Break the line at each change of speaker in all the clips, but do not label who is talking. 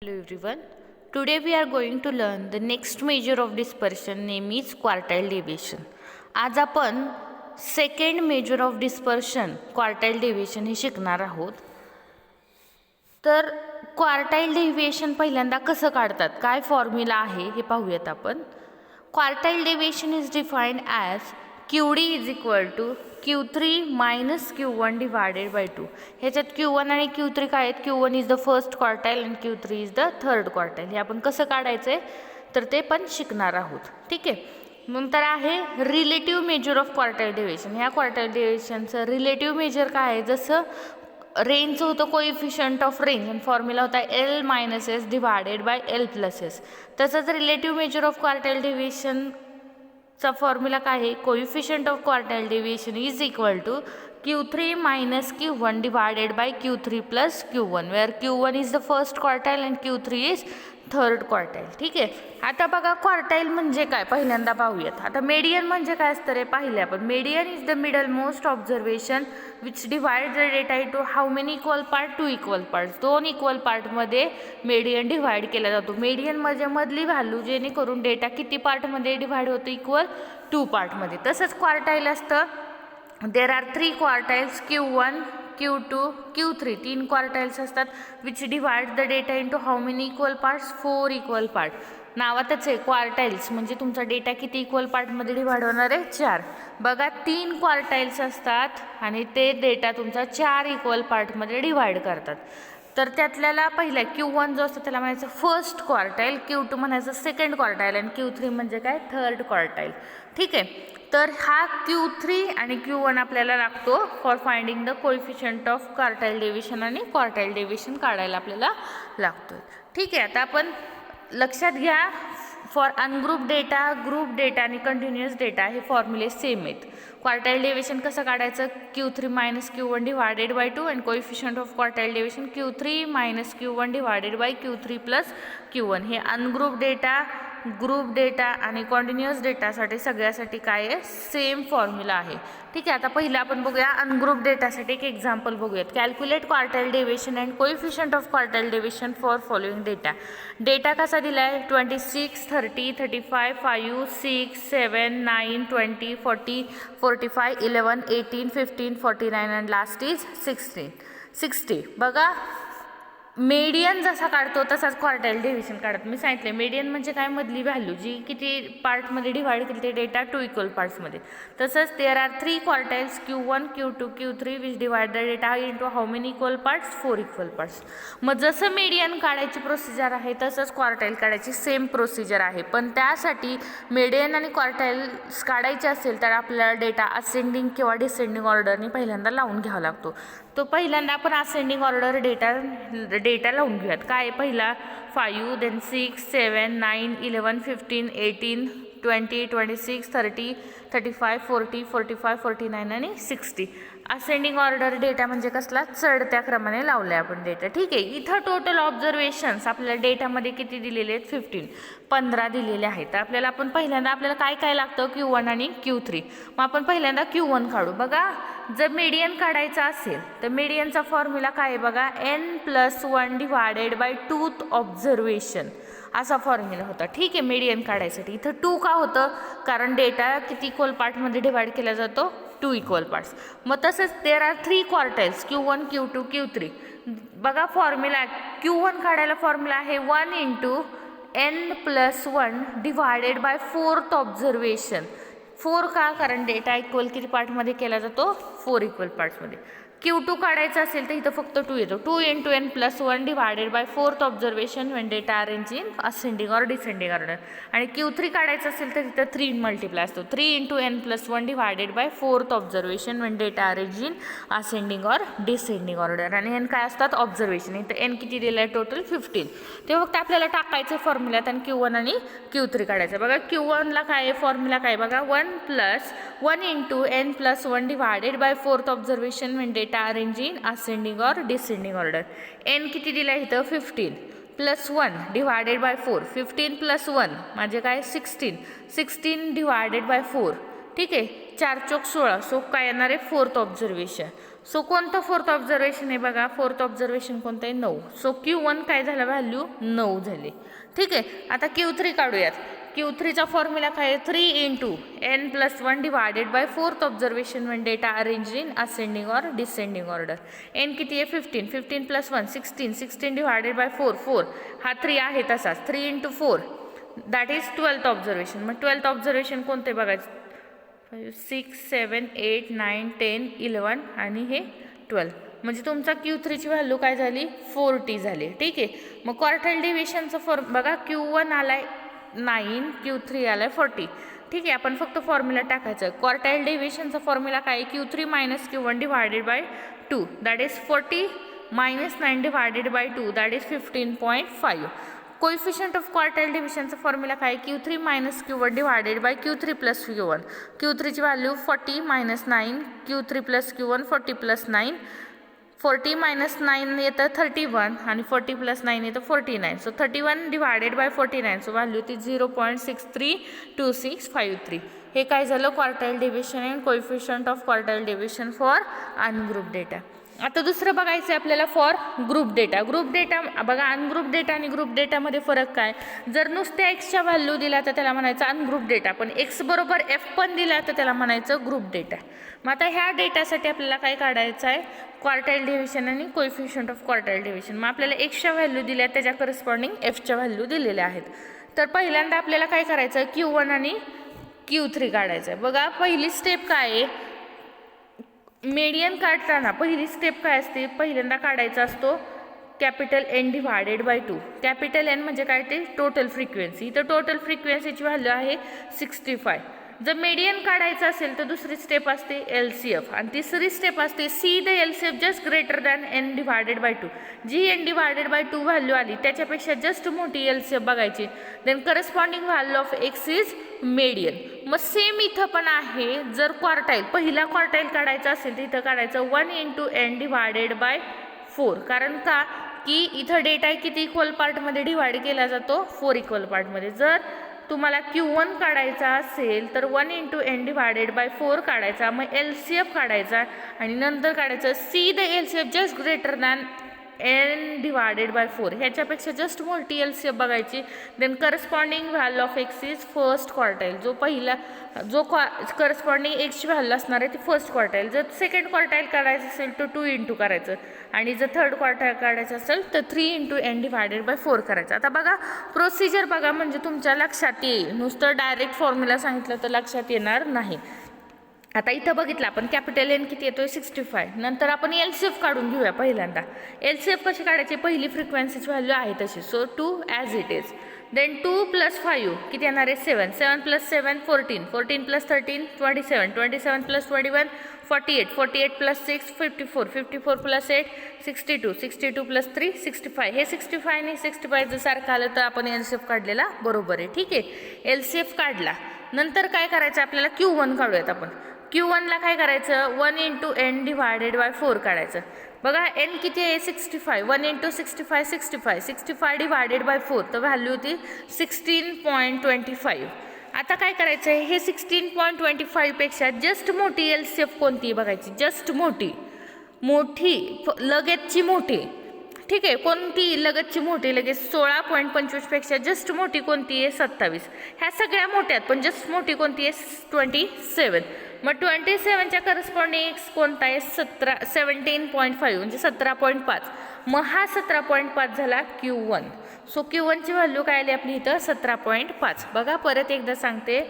Hello everyone. Today we are going to learn the next measure of dispersion, name is quartile deviation. आज आपण second measure of dispersion quartile deviation हे शिकणार आहोत. तर quartile deviation पहिल्यांदा कसं काढतात, काय फॉर्म्युला आहे हे पाहूयात आपण. Quartile deviation is defined as QD is equal to Q3 minus Q1 divided by 2. ह्याच्यात Q1 आणि Q3 काय आहेत? Q1 is the first quartile and Q3 is the third quartile. हे आपण कसं काढायचं आहे तर ते पण शिकणार आहोत. ठीक आहे. नंतर आहे relative measure of quartile deviation. ह्या क्वार्टाइल डेव्हिएशनचं रिलेटिव्ह मेजर काय आहे? जसं रेंजचं होतं कोइफिशियंट ऑफ रेंज आणि फॉर्म्युला होता L minus s divided by L plus s. तसंच relative measure of quartile deviation चा फॉर्म्युला काय आहे? Coefficient of quartile deviation is equal to Q3 minus Q1 divided by Q3 plus Q1, where Q1 is the first quartile and Q3 is third quartile. ठीक आहे. आता बघा quartile म्हणजे काय पहिल्यांदा पाहूयात. आता मेडियन म्हणजे काय असतं रे पाहिले आपण. Median is the middle most observation which divide the data into how many equal part? 2 equal parts. 2 equal पार्टमध्ये मेडियन डिवाइड केला जातो. मेडियन म्हणजे मधली व्हॅल्यू जेणेकरून डेटा किती पार्टमध्ये डिवाइड होतो? इक्वल 2 पार्टमध्ये. तसंच क्वार्टाइल असतं. There are 3 quartiles Q1 Q2 Q3. 3 quartiles असतात which divide the data into how many equal parts? 4 equal part. नावातच आहे क्वार्टाइल्स म्हणजे तुमचा डेटा किती इक्वल पार्टमध्ये डिवाइड होणार आहे? 4. बघा 3 क्वार्टाइल्स असतात आणि ते डेटा तुमचा 4 इक्वल पार्टमध्ये डिवाइड करतात. तर त्यातल्याला पहिला Q1 जो असतो त्याला म्हणायचं फर्स्ट क्वार्टाइल, Q2 म्हणायचं सेकंड क्वार्टाइल आणि Q3 म्हणजे काय? Third quartile. ठीक आहे. तर हा Q3 आणि Q1 आपल्याला लागतो for finding the coefficient of quartile deviation आणि क्वार्टाइल डेव्हिएशन काढायला आपल्याला लागतो. ठीक आहे. आता आपण लक्षात घ्या for ungroup data, group data आणि कंटिन्युअस डेटा हे फॉर्म्युले सेम आहेत. क्वार्टाइल डेव्हिएशन कसं काढायचं? Q3 minus Q1 divided by 2 and coefficient of quartile deviation Q3 minus Q1 divided by Q3 plus Q1. हे अनग्रुप डेटा, ग्रुप डेटा आणि कॉन्टिन्युअस डेटासाठी सगळ्यासाठी काय आहे? सेम फॉर्म्युला आहे. ठीक आहे. आता पहिलं आपण बघूया अनग्रुप डेटासाठी एक एक्झाम्पल बघूयात. Calculate quartile deviation and coefficient of quartile deviation for following data. Data कसा दिला आहे? 26 30 35 5 6 7 9 20 40 45 11 18 15 49 अँड लास्ट इज 60. बघा मेडियन जसा काढतो तसाच क्वार्टाइल डेव्हिएशन काढत. मी सांगितले मेडियन म्हणजे काय? मधली व्हॅल्यू जी किती पार्टमध्ये डिवाइड केली ते डेटा 2 इक्वल पार्ट्समध्ये. तसंच देर are 3 quartiles Q1 Q2 Q3 which divide the data into how many equal parts? 4 equal parts. मग जसं मेडियन काढायची प्रोसिजर आहे तसंच क्वार्टाइल काढायची सेम प्रोसिजर आहे. पण त्यासाठी मेडियन आणि क्वार्टाइल्स काढायचे असेल तर आपल्याला डेटा असेंडिंग किंवा डिसेंडिंग ऑर्डरने पहिल्यांदा लावून घ्यावा लागतो. तो पहिल्यांदा आपण असेंडिंग ऑर्डर डेटा लावून घेऊयात. काय पहिला 5 देन 6 7 9 11 15 18 20 26 30 35 40 45 49 आणि 60. असेंडिंग ऑर्डर डेटा म्हणजे कसला? चढत्या क्रमाने लावले आपण डेटा. ठीक आहे. इथं टोटल ऑब्झर्वेशन्स आपल्या डेटामध्ये किती दिलेले आहेत? 15 दिलेले आहेत. आपल्याला आपण पहिल्यांदा आपल्याला काय काय लागतं? Q1 आणि Q3. मग आपण पहिल्यांदा Q1 काढू. बघा जर मेडियन काढायचा असेल तर मेडियनचा फॉर्म्युला काय आहे? बघा N+1 divided by 2th observation असा फॉर्म्युला होता. ठीक आहे. मेडियन काढायसाठी इथं 2 का होतं? कारण डेटा किती इक्वल पार्टमध्ये डिवाइड केला जातो? 2 इक्वल पार्ट्स. मग तसंच देर are 3 quartiles Q1 Q2 Q3. बघा फॉर्म्युला Q1 काढायला फॉर्म्युला आहे 1 into N+1 divided by 4th observation. 4 का? कारण डेटा इक्वल किती पार्टमध्ये केला जातो? 4 इक्वल पार्ट्समध्ये. Q2 काढायचं असेल तर इथं फक्त 2 येतो. 2 into N+1 divided by 4th observation Wien data arrange in ascending or descending order. आणि Q3 काढायचं असेल तर इथं 3 मल्टिप्लाय असतो. 3 into N+1 divided by 4th observation Wien data arrange in ascending or descending order. आणि N काय असतात? Observation. इथं N किती दिलं आहे? टोटल 15. ते फक्त आपल्याला टाकायचं फॉर्म्युल्यात आणि Q1 आणि Q3 काढायचं. बघा Q1ला काय आहे? फॉर्म्युला काय? बघा 1 into N+1 divided by 4th observation Wien data arrange in ascending or descending order. N किती दिला आहे इथं? 15 प्लस 1 डिवायडेड बाय 4. 15 प्लस 1 म्हणजे काय? 16. 16 डिवायडेड बाय 4. ठीक आहे. 4 चौक 16. सो काय येणार आहे? 4th observation. सो कोणतं फोर्थ ऑब्झर्वेशन आहे बघा, फोर्थ ऑब्झर्वेशन कोणतं आहे 9. सो Q1 काय झालं, व्हॅल्यू 9 झाली. ठीक आहे. आता Q3 काढूयात. Q3चा फॉर्म्युला काय आहे, 3 into n+1 divided by fourth observation when data arrange in ascending और डिसेंडिंग ऑर्डर. n किती आहे 15, 15 + 1 16, 16 डिवायडेड बाय 4 4, हा 3 आहे तसाच, 3 into 4 that is 12th observation. मग 12th ऑब्झर्वेशन कोणते बघायचं, 6 7 8 9 10 11 आणि हे 12, म्हणजे तुमचा Q3ची व्हॅल्यू काय झाली 40 झाली. ठीक आहे. मग क्वार्टाईल डिव्हिएशनचं फॉर्म बघा, Q1 आलाय 9, Q3 आलाय 40. ठीक आहे. आपण फक्त फॉर्म्युला टाकायचं. क्वार्टाईल डिव्हिएशनचा फॉर्म्युला काय आहे, Q3 - Q1 divided by 2 that is 40 - 9 divided by 2 that is 15.5. Coefficient of quartile डिव्हिजनचा फॉर्म्युला काय, Q3 - Q1 divided by Q3 + Q1. Q3ची value 40 - 9, Q3 + Q1 40 + 9, 40 - 9 येतं 31 आणि 40 + 9 येतं 49. So 31 divided by 49, so value ती 0.632653. हे काय झालं, quartile division and coefficient of quartile division for ungroup data. आता दुसरं बघायचं आहे आपल्याला for group data. Group data बघा, अनग्रुप डेटा आणि ग्रुप डेटामध्ये फरक काय, जर नुसत्या एक्सच्या व्हॅल्यू दिल्या तर त्याला म्हणायचं अनग्रुप डेटा, पण एक्स बरोबर एफ पण दिला तर त्याला म्हणायचं ग्रुप डेटा. मग आता ह्या डेटासाठी आपल्याला काय काढायचं आहे, क्वार्टाईल डिव्हिजन आणि कोइफिशियंट ऑफ क्वार्टाईल डिव्हिजन. मग आपल्याला एक्सच्या व्हॅल्यू दिल्या त्याच्या करस्पॉन्डिंग एफच्या व्हॅल्यू दिलेल्या आहेत. तर पहिल्यांदा आपल्याला काय करायचं, Q1 आणि Q3 काढायचं आहे. बघा पहिली स्टेप काय आहे, मीडियन काढताना पहिली स्टेप काय असते, पहिल्यांदा काढायचा असतो capital N divided by 2. Capital N म्हणजे काय, ते टोटल फ्रिक्वेन्सी. इथं टोटल फ्रिक्वेन्सीची व्हॅल्यू आहे 65. जर मीडियन काढायचं असेल तर दुसरी स्टेप असते LCF आणि तिसरी स्टेप असते see the LCF just greater than N divided by 2. जी N डिवायडेड बाय 2 व्हॅल्यू आली त्याच्यापेक्षा जस्ट मोठी LCF बघायची, then corresponding value of X is median. मग सेम इथं पण आहे, जर क्वार्टाईल पहिला क्वार्टाईल काढायचा असेल तर इथं काढायचं 1 इंटू N डिवायडेड बाय 4. कारण का की इथं डेटा किती इक्वल पार्टमध्ये डिवाइड केला जातो, 4 इक्वल पार्टमध्ये. जर तुम्हाला Q1 काढायचा असेल तर 1 इंटू N डिवायडेड बाय 4 काढायचा, मग LCF काढायचा आणि नंतर काढायचं see the LCF just greater than N divided by 4. ह्याच्यापेक्षा जस्ट मोठी LCF बघायची, then corresponding value of X is first quartile. जो पहिला जो करस्पॉन्डिंग Xची व्हॅल्यू असणार आहे ती फर्स्ट क्वार्टाईल. जर सेकंड क्वार्टाईल काढायचं असेल तर 2 इंटू करायचं आणि जर थर्ड क्वार्टाईल काढायचं असेल तर 3 इंटू N डिवायडेड बाय 4 करायचं. आता बघा प्रोसिजर बघा, म्हणजे तुमच्या लक्षात येईल. नुसतं डायरेक्ट फॉर्म्युला सांगितलं तर लक्षात येणार नाही. आता इथं बघितलं आपण कॅपिटल N किती येतोय 65. नंतर आपण LCF काढून घेऊया. पहिल्यांदा LCF कशी काढायची, पहिली फ्रिक्वेन्सीची व्हॅल्यू आहे तशी, so 2 as it is. Then 2 + 5 किती येणार आहे 7, 7 + 7 14, 14 + 13 27, 27 + 21 48, 48 + 6 54, 54 + 8 62, 62 + 3 65. हे 65 आणि 65 जर सारखं आलं तर आपण LCF काढलेला बरोबर आहे. ठीक आहे. LCF काढला नंतर काय करायचं, आपल्याला Q1 काढूयात आपण. Q1ला काय करायचं, 1 इंटू N डिवायडेड बाय 4 काढायचं. बघा N किती आहे 65, 1 इंटू 65 65, 65 डिवायडेड बाय 4 तर व्हॅल्यू होती 16.25. आता काय करायचं आहे, हे 16.25 पेक्षा जस्ट मोठी LCF कोणती बघायची, जस्ट मोठी लगेचची मोठी. ठीक आहे. कोणती लगतची मोठी, लगेच 16.25 पेक्षा जस्ट मोठी कोणती आहे 27. ह्या सगळ्या मोठ्या आहेत पण जस्ट मोठी कोणती आहे 27. मग 27च्या करस्पॉन्डिंग X कोणता आहे 17.5 म्हणजे 17.5. मग हा 17.5 झाला Q1. सो Q1ची व्हॅल्यू काय आली आपली इथं 17.5. बघा परत एकदा सांगते,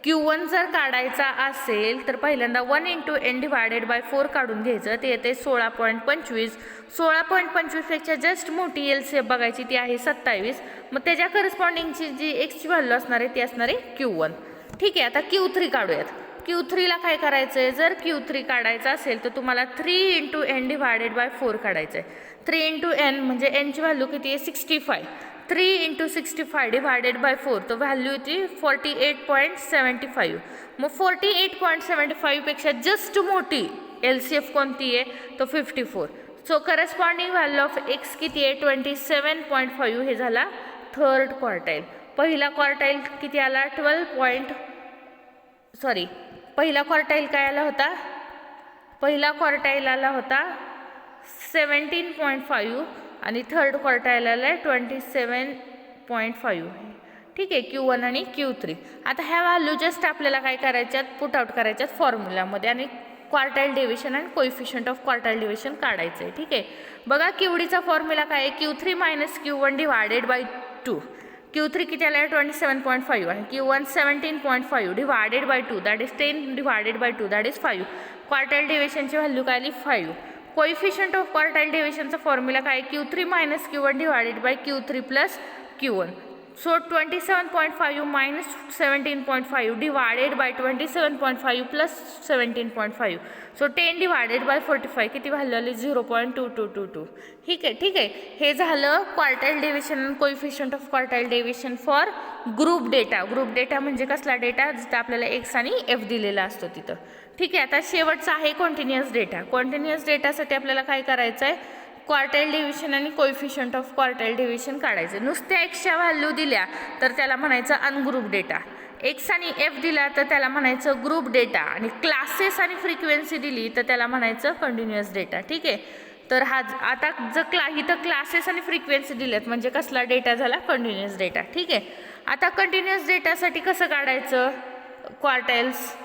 Q1 जर काढायचा असेल तर पहिल्यांदा 1 इंटू N डिवायडेड बाय 4 काढून घ्यायचं, ते येते 16.25. 16.25 पेक्षा जस्ट मोठी LCF बघायची, ती आहे 27. मग त्याच्या करस्पॉन्डिंगची जी Xची व्हॅल्यू असणार आहे ती असणार आहे Q1. ठीक आहे. आता Q3 काढूयात. Q3ला काय करायचं आहे, जर Q3 काढायचा असेल तर तुम्हाला 3 इंटू N डिवायडेड बाय 4 काढायचं आहे. 3 इंटू N म्हणजे Nची व्हॅल्यू किती आहे 65. 3 इंटू 65 डिवायडेड बाय 4 तर व्हॅल्यू होती 48.75. मग 48.75 पेक्षा जस्ट मोठी LCF कोणती आहे तर 54. So corresponding value of X किती आहे 27.5. हे झाला थर्ड क्वार्टाईल. पहिला क्वार्टाईल किती आला पहिला क्वार्टाईल काय आला होता पहिला क्वार्टाईल आला होता 17.5 आणि थर्ड क्वार्टाईल आला 27.5. ठीक आहे, Q1 आणि Q3. आता ह्या व्हॅल्यू जस्ट आपल्याला काय करायच्यात, पुट आउट करायच्यात फॉर्म्युलामध्ये आणि क्वार्टाईल डेव्हिएशन आणि कोएफिशियंट ऑफ क्वार्टाईल डेव्हिएशन काढायचं आहे. ठीक आहे, बघा Q3चा फॉर्म्युला काय आहे, Q3 - Q1 divided by 2. Q3 किती आला आहे 27.5 आणि Q1 17.5 divided by 2 that is 10 divided by 2 that is 5. Quartile डेव्हिएशनची व्हॅल्यू काय आली 5. कोएफिशियंट ऑफ क्वार्टाईल डेव्हिएशनचा फॉर्म्युला काय आहे, Q3 - Q1 divided by Q3 plus Q1. So 27.5 minus 17.5 divided by 27.5 plus 17.5. So 10 divided by 45 किती व्हॅल्यू आली 0.2222. ठीक आहे, हे झालं quartile deviation coefficient of quartile deviation for group data. Group data म्हणजे कसला डेटा, जिथं आपल्याला एक्स आणि एफ दिलेला असतो तिथं. ठीक आहे, आता शेवटचा आहे कॉन्टिन्युअस डेटा. कॉन्टिन्युअस डेटासाठी आपल्याला काय करायचं आहे, क्वार्टाईल डेव्हिएशन आणि कोएफिशियंट ऑफ क्वार्टाईल डेव्हिएशन काढायचं. नुसत्या एक्सच्या व्हॅल्यू दिल्या तर त्याला म्हणायचं अनग्रुप डेटा. एक्स आणि एफ दिला तर त्याला म्हणायचं ग्रुप डेटा आणि क्लासेस आणि फ्रिक्वेन्सी दिली तर त्याला म्हणायचं कंटिन्युअस डेटा. ठीक आहे, तर हा आता इथं क्लासेस आणि फ्रिक्वेन्सी दिल्यात म्हणजे कसला डेटा झाला, कंटिन्युअस डेटा. ठीक आहे, आता कंटिन्युअस डेटासाठी कसं काढायचं क्वार्टाईल्स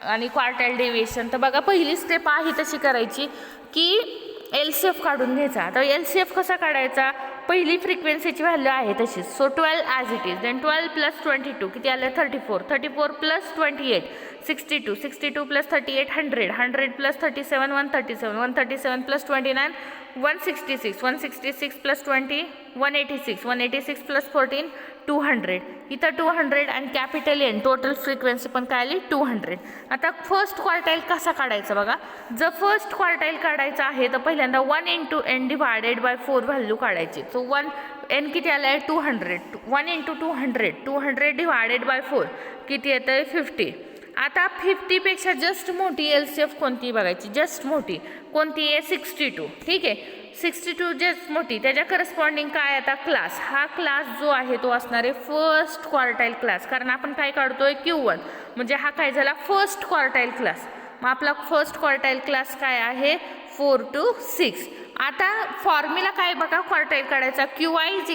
आणि क्वार्टाईल डेव्हिएशन. तर बघा पहिली स्टेप आहे तशी करायची की LCF काढून घ्यायचा. आता LCF कसा काढायचा, पहिली फ्रिक्वेन्सीची व्हॅल्यू आहे तशीच. So 12 as it is, then 12 + 22 किती आलं 34, 34 + 28 62, 62 + 38 100, 100 + 37 137, 137 + 29 166, 166 + 20 186, 186 + 14 200. इथं 200 आणि कॅपिटल N टोटल फ्रिक्वेन्सी पण काय आली 200. आता फर्स्ट क्वार्टाईल कसा काढायचा बघा, जर फर्स्ट क्वार्टाईल काढायचा आहे तर पहिल्यांदा 1 × n डिवायडेड बाय 4 व्हॅल्यू काढायची. सो 1 n किती आलं आहे 200, 1 × 200, 200 डिवायडेड बाय 4 किती येतं आहे 50. आता 50 पेक्षा जस्ट मोठी LCF कोणती बघायची, जस्ट मोठी कोणती आहे 62. ठीक आहे, 62 जस्ट मोठी, त्याच्या करस्पॉन्डिंग काय आता क्लास. हा क्लास जो आहे तो असणार आहे फर्स्ट क्वार्टाईल क्लास, कारण आपण काय काढतोय Q1 म्हणजे हा काय झाला फर्स्ट क्वार्टाईल क्लास. मग आपला फर्स्ट क्वार्टाईल क्लास काय आहे 4 to 6. आता फॉर्म्युला काय बघा क्वार्टाईल काढायचा, QI =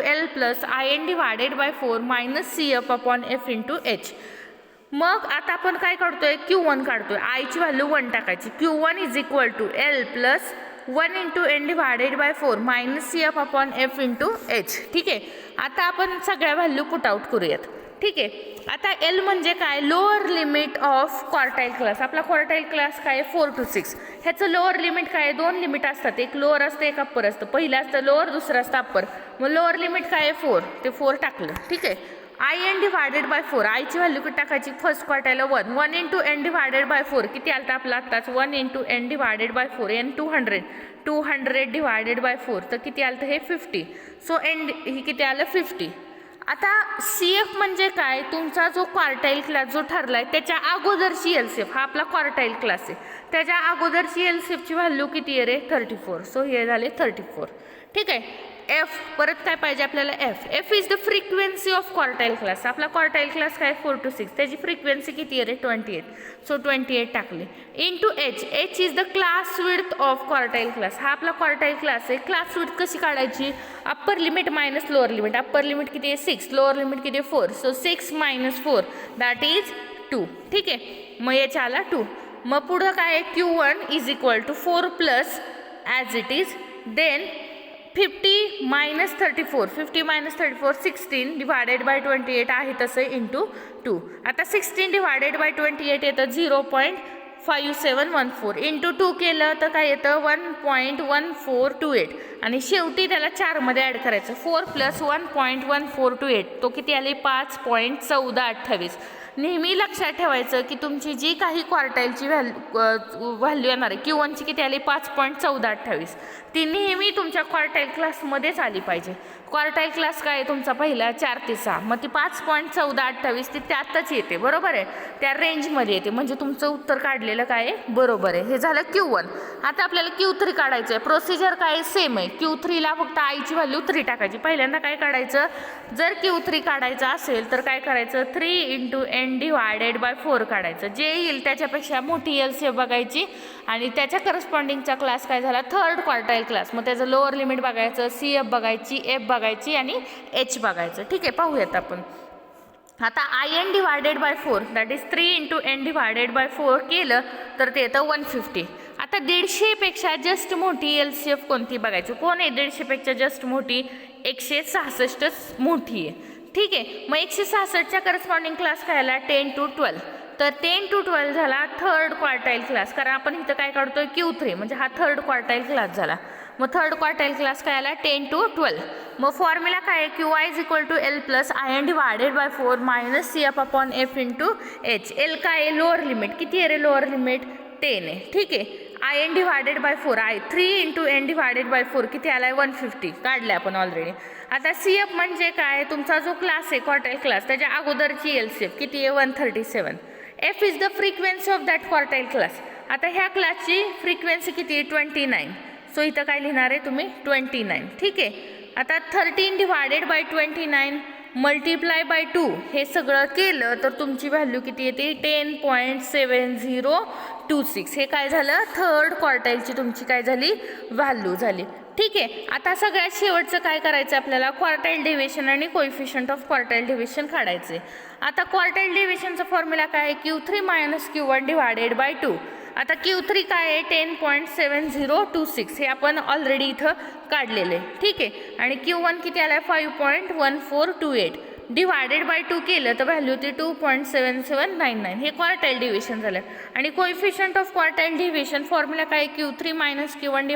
L + IN divided by 4 - CF/F × H. मग आता आपण काय काढतोय Q1 काढतोय, I ची व्हॅल्यू 1 टाकायची. Q1 = L + 1 × n divided by 4 - CF/F × H. ठीक आहे, आता आपण सगळ्या व्हॅल्यू पुट आउट करूयात. ठीक आहे, आता L म्हणजे काय, lower limit of quartile class. आपला क्वार्टाईल क्लास काय 4 to 6. ह्याचं लोअर लिमिट काय, दोन लिमिट असतात, एक लोअर असतं एक अप्पर असतं. पहिलं असतं लोअर, दुसरं असतं अप्पर. मग लोअर लिमिट काय 4, ते 4 टाकलं. ठीक आहे, IN डिवायडेड बाय 4, आय ची व्हॅल्यू किती टाकायची फर्स्ट क्वार्टाईलला 1. 1 × n डिवायडेड बाय 4 किती आलं आपला आत्ताच 1 × n divided by 4 n 200, 200 divided by 4 तर किती आलं हे 50. सो n ही किती आलं 50. आता CF म्हणजे काय, तुमचा जो क्वार्टाईल क्लास जो ठरलाय त्याच्या अगोदरची LCF. हा आपला क्वार्टाईल क्लास आहे, त्याच्या अगोदरची LCFची व्हॅल्यू किती आहे रे 34. सो हे झाले 34. ठीक आहे, F परत काय पाहिजे आपल्याला F is the frequency of quartile class. आपला क्वार्टाईल क्लास काय 4 to 6, त्याची फ्रिक्वेन्सी किती आहे रे 28. सो 28 टाकले. Into H is the class width of quartile class. हा आपला क्वार्टाईल क्लास आहे. क्लास विड्थ कशी काढायची, upper limit minus lower limit. Upper limit किती आहे 6, लोअर लिमिट किती आहे 4. So 6 - 4 that is 2. ठीक आहे, मग याच्या आला 2. मग पुढं काय आहे Q1 = 4 + as it is, then 50 - 34, 50 - 34 16 divided by 28 आहे तसं इंटू 2. आता 16 डिवायडेड बाय 28 येतं 0.5714 इंटू 2 केलं तर काय येतं 1.1428 आणि शेवटी त्याला 4 मध्ये ॲड करायचं. 4 + 1.1428 तो किती आले 5.1428. नेहमी लक्षात ठेवायचं की तुमची जी काही क्वार्टाईलची व्हॅल्यू येणार आहे Q1ची किती आली 5.1428 ती नेहमी तुमच्या क्वार्टाईल क्लासमध्येच आली पाहिजे. क्वार्टाईल क्लास काय आहे तुमचा पहिला 4 ते 6, मग ती 5.1428 ती त्यातच येते, बरोबर आहे, त्या रेंजमध्ये येते, म्हणजे तुमचं उत्तर काढलेलं काय आहे बरोबर आहे. हे झालं Q1. आता आपल्याला Q3 काढायचं आहे. प्रोसिजर काय सेम आहे. Q3ला फक्त आईची व्हॅल्यू 3 टाकायची. पहिल्यांदा काय काढायचं, जर Q3 काढायचं असेल तर काय करायचं, 3 × n / 4 काढायचं. जे येईल त्याच्यापेक्षा मोठी LCF बघायची आणि त्याच्या करस्पॉन्डिंगचा क्लास काय झाला, थर्ड क्वार्टाईल क्लास. मग त्याचं लोअर लिमिट बघायचं, CF बघायची, F बघायची आणि H बघायचं. ठीक आहे, पाहूयात आपण. आता IN / 4 दॅट इज 3 × n / 4 केलं तर ते येतं 150. आता 150 पेक्षा जस्ट मोठी LCF कोणती बघायची. कोण आहे 150 पेक्षा जस्ट मोठी, 166 मोठी आहे. ठीक आहे, मग 166च्या करस्पॉन्डिंग क्लास काय आला, 10 to 12. तर 10 to 12 झाला थर्ड क्वार्टाईल क्लास, कारण आपण इथं काय काढतोय Q3, म्हणजे हा थर्ड क्वार्टाईल क्लास झाला. मग थर्ड क्वार्टाईल क्लास काय आला, 10 to 12. मग फॉर्म्युला काय आहे, QI = L + IN / 4 - CF/F × H. L काय आहे, लोअर लिमिट. किती आहे रे लोअर लिमिट, 10 आहे. ठीक आहे, IN / 4 आहे, 3 × n / 4 किती आलाय, 150 काढले आपण ऑलरेडी. आता CF म्हणजे काय, तुमचा जो क्लास आहे क्वार्टाईल क्लास त्याच्या अगोदरची LCF किती आहे, 137. F is the frequency of that quartile class. आता ह्या क्लासची फ्रिक्वेन्सी किती आहे, 29. सो इथं काय लिहिणार आहे तुम्ही, 29. ठीक आहे, आता 13 / 29 × 2 हे सगळं केलं तर तुमची व्हॅल्यू किती येते, 10.7026. हे काय झालं, थर्ड क्वार्टाईलची तुमची काय झाली, व्हॅल्यू झाली. ठीक आहे, आता सगळ्यात शेवटचं काय करायचं आपल्याला, क्वार्टाईल डेव्हिएशन आणि कोएफिशियंट ऑफ क्वार्टाईल डेव्हिएशन काढायचे. आता क्वार्टाईल डेव्हिएशनचा फॉर्म्युला काय आहे, Q3 - Q1 / 2. आता Q3 काय आहे, 10.7026. हे आपण ऑलरेडी इथं काढलेलं आहे. ठीक आहे, आणि Q1 किती आला, 5.1428 / 2 केलं तर व्हॅल्यू होती 2.7799. हे क्वार्टाईल डेव्हिएशन झालं. आणि coefficient of quartile deviation formula काय, Q3 - Q1 /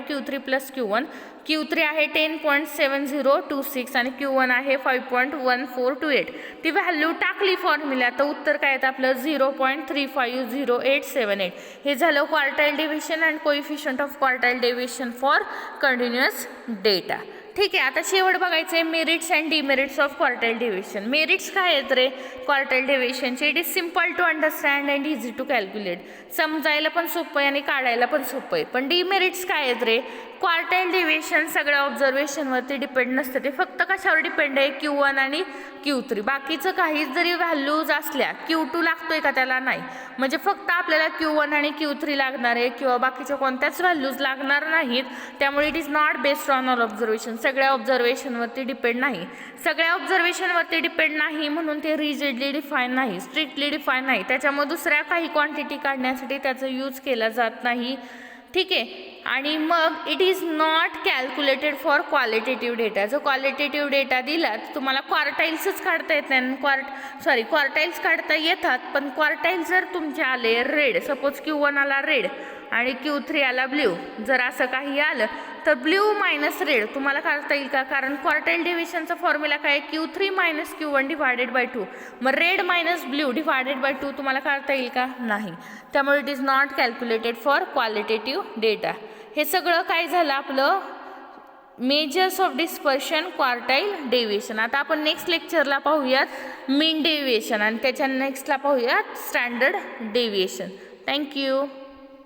Q3 + Q1. Q3 आहे 10.7026 आणि Q1 आहे 5.1428. ती व्हॅल्यू टाकली फॉर्म्युला तर उत्तर काय येतं आपलं, 0.350878. हे झालं quartile deviation and coefficient of quartile deviation for continuous data. ठीक आहे, आता शेवट बघायचं आहे merits and demerits of quartile deviation. Merits काय आहेत रे क्वार्टाईल डेव्हिएशनचे, it is simple to understand and easy to calculate. समजायला पण सोपं आहे आणि काढायला पण सोपं आहे. पण डिमेरिट्स काय आहेत रे, क्वार्टाईल डेव्हिएशन सगळ्या ऑब्झर्वेशनवरती डिपेंड नसतं, ते फक्त कशावर डिपेंड आहे, Q1 आणि Q3. बाकीचं काहीच जरी व्हॅल्यूज असल्या, Q2 लागतोय का त्याला, नाही. म्हणजे फक्त आपल्याला Q1 आणि Q3 लागणार आहे किंवा बाकीच्या कोणत्याच व्हॅल्यूज लागणार नाहीत. त्यामुळे it is not based on all observation. सगळ्या ऑब्झर्वेशनवरती डिपेंड नाही. सगळ्या ऑब्झर्वेशनवरती डिपेंड नाही म्हणून ते रिजिडली डिफाईन नाही, स्ट्रिक्टली डिफाईन नाही. त्याच्यामुळे दुसऱ्या काही क्वांटिटी काढण्यासाठी त्याचा यूज केला जात नाही. ठीक आहे, आणि मग it is not calculated for qualitative data. जो क्वालिटेटिव्ह डेटा दिला तुम्हाला क्वार्टाईल्सच काढता येत नाही, क्वार्टाईल्स काढता येतात, पण क्वार्टाईल जर तुमचे आले रेड, सपोज Q1 आला रेड आणि Q3 आला ब्ल्यू, जर असं काही आलं तर ब्ल्यू मायनस रेड तुम्हाला काढता येईल का, कारण क्वार्टाईल डेव्हिएशनचा फॉर्म्युला काय, Q3 - Q1 / 2. मग रेड मायनस ब्ल्यू / 2 तुम्हाला काढता येईल का, नाही. त्यामुळे it is not calculated for qualitative data. हे सगळं काय झालं आपलं measures of dispersion quartile deviation. आता आपण नेक्स्ट लेक्चरला पाहूयात मीन डेव्हिएशन आणि त्याच्या नेक्स्टला पाहूयात स्टँडर्ड डेव्हिएशन. थँक्यू.